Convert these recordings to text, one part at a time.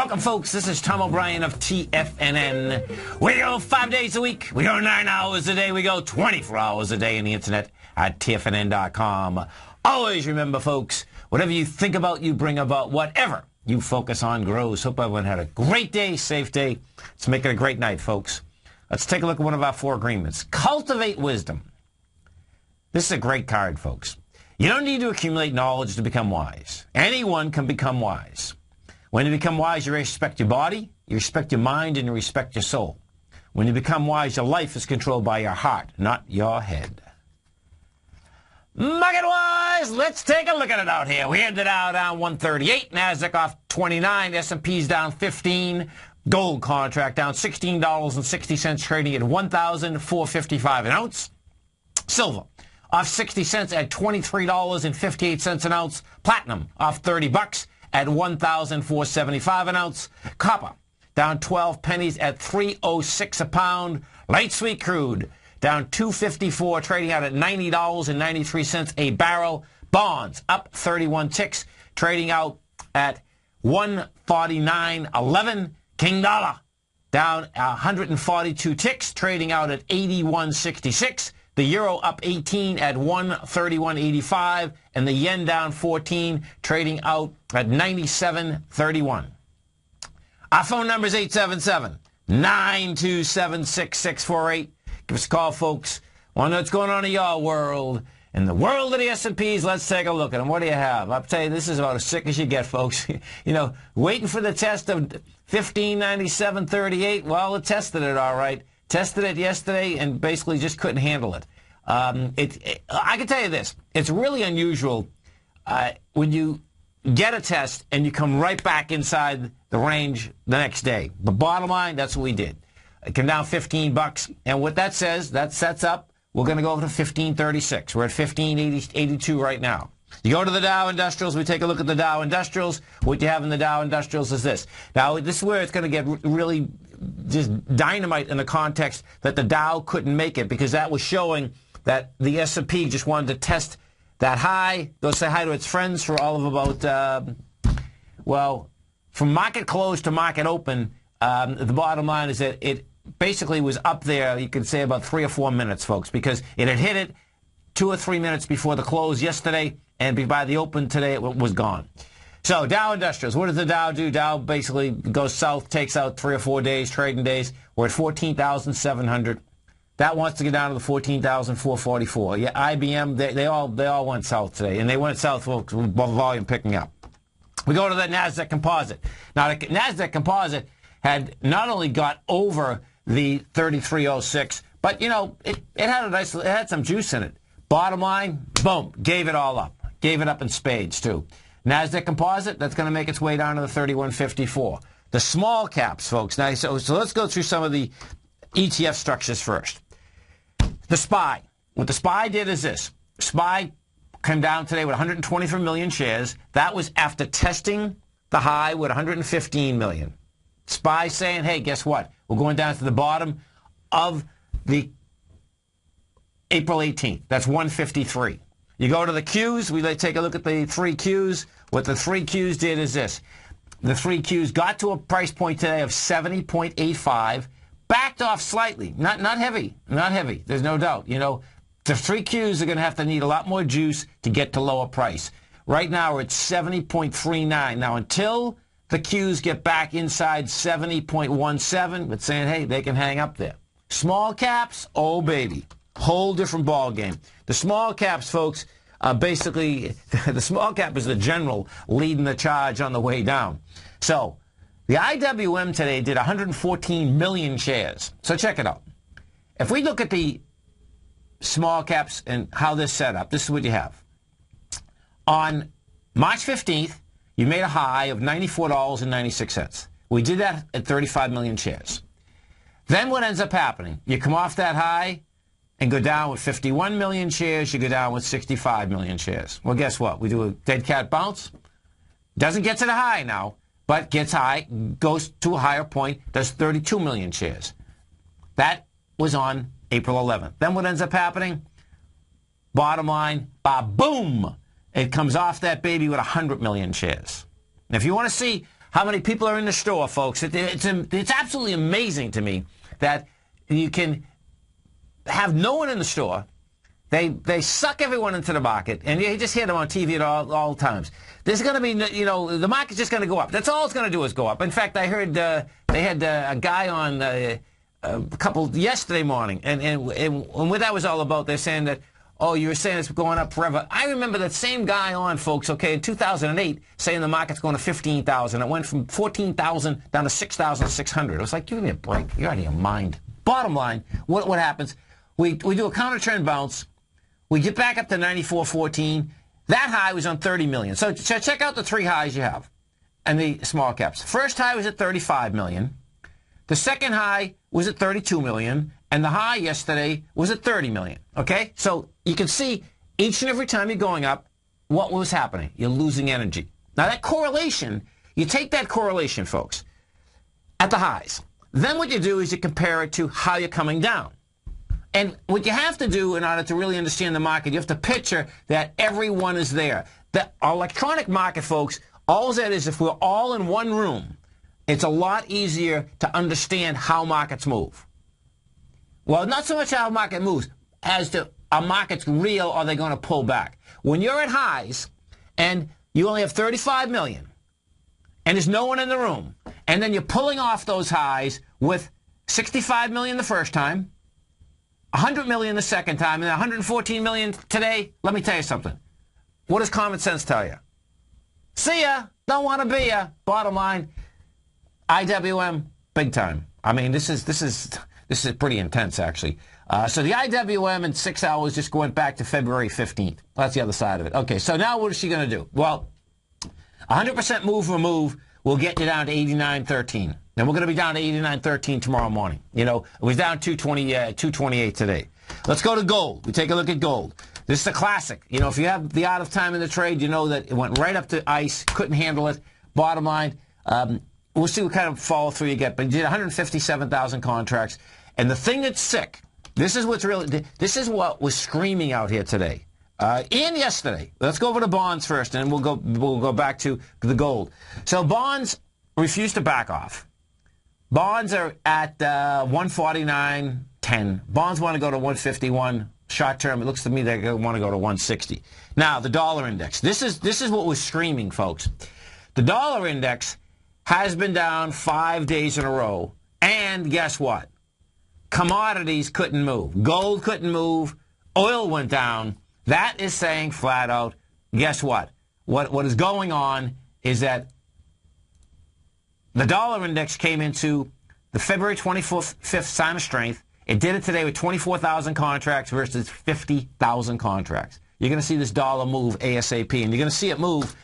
Welcome, folks. This is Tom O'Brien of TFNN. We go 5 days a week. We go 9 hours a day. We go 24 hours a day on the internet at TFNN.com. Always remember, folks, whatever you think about, you bring about. Whatever you focus on grows. Hope everyone had a great day, safe day. Let's make it a great night, folks. Let's take a look at one of our 4 agreements. Cultivate wisdom. This is a great card, folks. You don't need to accumulate knowledge to become wise. Anyone can become wise. When you become wise, you respect your body, you respect your mind, and you respect your soul. When you become wise, your life is controlled by your heart, not your head. Market-wise, let's take a look at it out here. We ended out down 138, NASDAQ off 29, S&P's down 15, gold contract down $16.60, trading at $1,455 an ounce. Silver off 60 cents at $23.58 an ounce. Platinum off 30 bucks at $1,475 an ounce. Copper down 12 pennies at $3.06 a pound. Light sweet crude down $2.54, trading out at $90.93 a barrel. Bonds up 31 ticks, trading out at 149.11. King dollar down 142 ticks, trading out at 81.66. The euro up 18 at 131.85, and the yen down 14, trading out at 97.31. Our phone number is 877-927-6648. Give us a call, folks. Want to know what's going on in your world. In the world of the S&Ps, let's take a look at them. What do you have? I'll tell you, this is about as sick as you get, folks. You know, waiting for the test of 1597.38. Well, it tested it all right. Tested it yesterday and basically just couldn't handle it. I can tell you this. It's really unusual when you get a test and you come right back inside the range the next day. The bottom line, that's what we did. It came down 15 bucks. And what that says, that sets up, we're going to go to 1536. We're at 1582 right now. You go to the Dow Industrials, we take a look at the Dow Industrials. What you have in the Dow Industrials is this. Now, this is where it's going to get really just dynamite in the context that the Dow couldn't make it, because that was showing that the S&P just wanted to test that high, go say hi to its friends for all of about, well, from market close to market open, the bottom line is that it basically was up there, you could say, about 3 or 4 minutes, folks, because it had hit it 2 or 3 minutes before the close yesterday, and by the open today, it was gone. So Dow Industrials, what does the Dow do? Dow basically goes south, takes out 3 or 4 days, trading days. We're at 14,700. That wants to get down to the 14,444. Yeah, IBM, they all went south today, and they went south with volume picking up. We go to the NASDAQ Composite. Now, the NASDAQ Composite had not only got over the 3306, but, you know, it had some juice in it. Bottom line, boom, gave it all up. Gave it up in spades, too. NASDAQ Composite, that's going to make its way down to the 3154. The small caps, folks. Now, so let's go through some of the ETF structures first. The SPY. What the SPY did is this. SPY came down today with 123 million shares. That was after testing the high with 115 million. SPY saying, hey, guess what? We're going down to the bottom of the April 18th. That's 153. You go to the Qs. We take a look at the 3 Qs. What the 3 Qs did is this. The 3 Qs got to a price point today of 70.85, backed off slightly. Not heavy. Not heavy. There's no doubt. You know, the 3 Qs are going to have to need a lot more juice to get to lower price. Right now, we're at 70.39. Now, until the Qs get back inside 70.17, but saying, hey, they can hang up there. Small caps, oh, baby. Whole different ball game. The small caps, folks, basically, the small cap is the general leading the charge on the way down. So the IWM today did 114 million shares. So check it out. If we look at the small caps and how this set up, this is what you have. On March 15th, you made a high of $94.96. We did that at 35 million shares. Then what ends up happening? You come off that high and go down with 51 million shares, you go down with 65 million shares. Well, guess what? We do a dead cat bounce. Doesn't get to the high now, but gets high, goes to a higher point, does 32 million shares. That was on April 11th. Then what ends up happening? Bottom line, boom! It comes off that baby with 100 million shares. And if you want to see how many people are in the store, folks. It's absolutely amazing to me that you can have no one in the store. They suck everyone into the market, and you just hear them on TV at all times. There's going to be, the market's just going to go up. That's all it's going to do is go up. In fact, I heard they had a guy on a couple yesterday morning, and what that was all about, they're saying that, oh, you were saying it's going up forever. I remember that same guy on, folks, okay, in 2008, saying the market's going to 15,000. It went from 14,000 down to 6,600. It was like, give me a break. You're out of your mind. Bottom line, what happens? We do a counter trend bounce. We get back up to 94.14. That high was on 30 million. So check out the three highs you have and the small caps. First high was at 35 million. The second high was at 32 million. And the high yesterday was at 30 million. Okay? So you can see each and every time you're going up, what was happening? You're losing energy. Now that correlation, you take that correlation, folks, at the highs. Then what you do is you compare it to how you're coming down. And what you have to do in order to really understand the market, you have to picture that everyone is there. The electronic market, folks, all that is, if we're all in one room, it's a lot easier to understand how markets move. Well, not so much how a market moves as to a market's real or they're going to pull back. When you're at highs and you only have 35 million and there's no one in the room, and then you're pulling off those highs with 65 million the first time, 100 million the second time, and 114 million today, let me tell you something. What does common sense tell you? See ya. Don't want to be ya. Bottom line, IWM, big time. I mean, this is pretty intense, actually. So the IWM in 6 hours just went back to February 15th. That's the other side of it. Okay, so now what is she going to do? Well, 100% move or move will get you down to 89.13. Then we're going to be down to 89.13 tomorrow morning. You know, it was down 228 today. Let's go to gold. We take a look at gold. This is a classic. You know, if you have the out of time in the trade, you know that it went right up to ice, couldn't handle it. Bottom line, we'll see what kind of follow through you get. But you did 157,000 contracts. And the thing that's sick, this is what was screaming out here today. And yesterday. Let's go over to bonds first, and we'll go back to the gold. So bonds refuse to back off. Bonds are at 149.10. Bonds want to go to 151 short term. It looks to me they want to go to 160. Now the dollar index. This is what was screaming, folks. The dollar index has been down 5 days in a row, and guess what? Commodities couldn't move. Gold couldn't move. Oil went down. That is saying flat out, guess what? What is going on is that the dollar index came into the February 25th sign of strength. It did it today with 24,000 contracts versus 50,000 contracts. You're going to see this dollar move ASAP, and you're going to see it move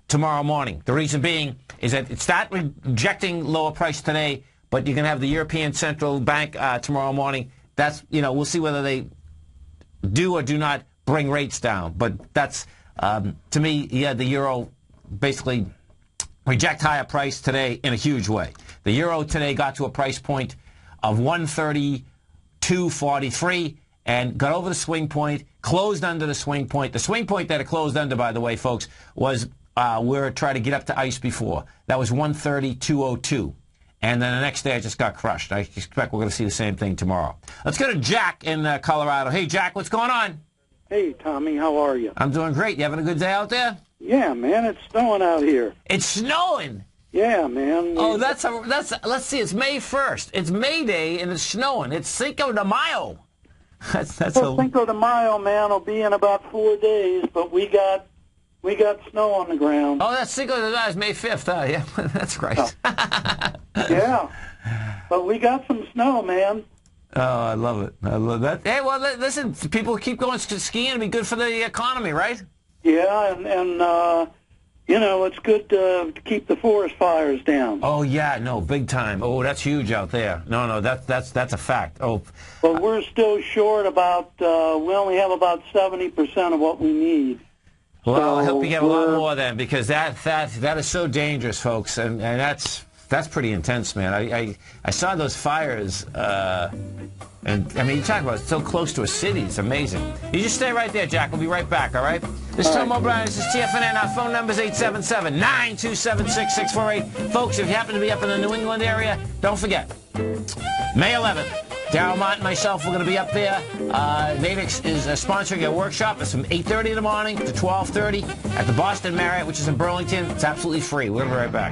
tomorrow morning. The reason being is that it's not rejecting lower price today, but you're going to have the European Central Bank tomorrow morning. That's, we'll see whether they do or do not bring rates down. But that's, to me, yeah, the euro basically reject higher price today in a huge way. The euro today got to a price point of 132.43 and got over the swing point, closed under the swing point. The swing point that it closed under, by the way, folks, was where it tried to get up to ice before. That was 132.02. And then the next day it just got crushed. I expect we're going to see the same thing tomorrow. Let's go to Jack in Colorado. Hey, Jack, what's going on? Hey, Tommy, how are you? I'm doing great. You having a good day out there? Yeah, man, it's snowing out here. It's snowing? Yeah, man. Oh, let's see, it's May 1st. It's May Day, and it's snowing. It's Cinco de Mayo. Cinco de Mayo, man, will be in about 4 days, but we got snow on the ground. Oh, that's Cinco de Mayo. It's May 5th. Yeah, that's right. Oh. Yeah, but we got some snow, man. Oh, I love it. I love that. Hey, well, listen, people keep going skiing. It'll be good for the economy, right? Yeah, and it's good to keep the forest fires down. Oh, yeah, no, big time. Oh, that's huge out there. No, that's a fact. Oh, but we're still short about, we only have about 70% of what we need. Well, I hope you get a lot more then, because that is so dangerous, folks, and that's That's pretty intense, man. I saw those fires, and I mean, you talk about it, so close to a city. It's amazing. You just stay right there, Jack. We'll be right back, all right? This is Tom O'Brien. This is TFNN. Our phone number is 877-927-6648. Folks, if you happen to be up in the New England area, don't forget, May 11th, Darryl Mott and myself, we're going to be up there. Vadix is sponsoring a workshop. It's from 8:30 in the morning to 12:30 at the Boston Marriott, which is in Burlington. It's absolutely free. We'll be right back.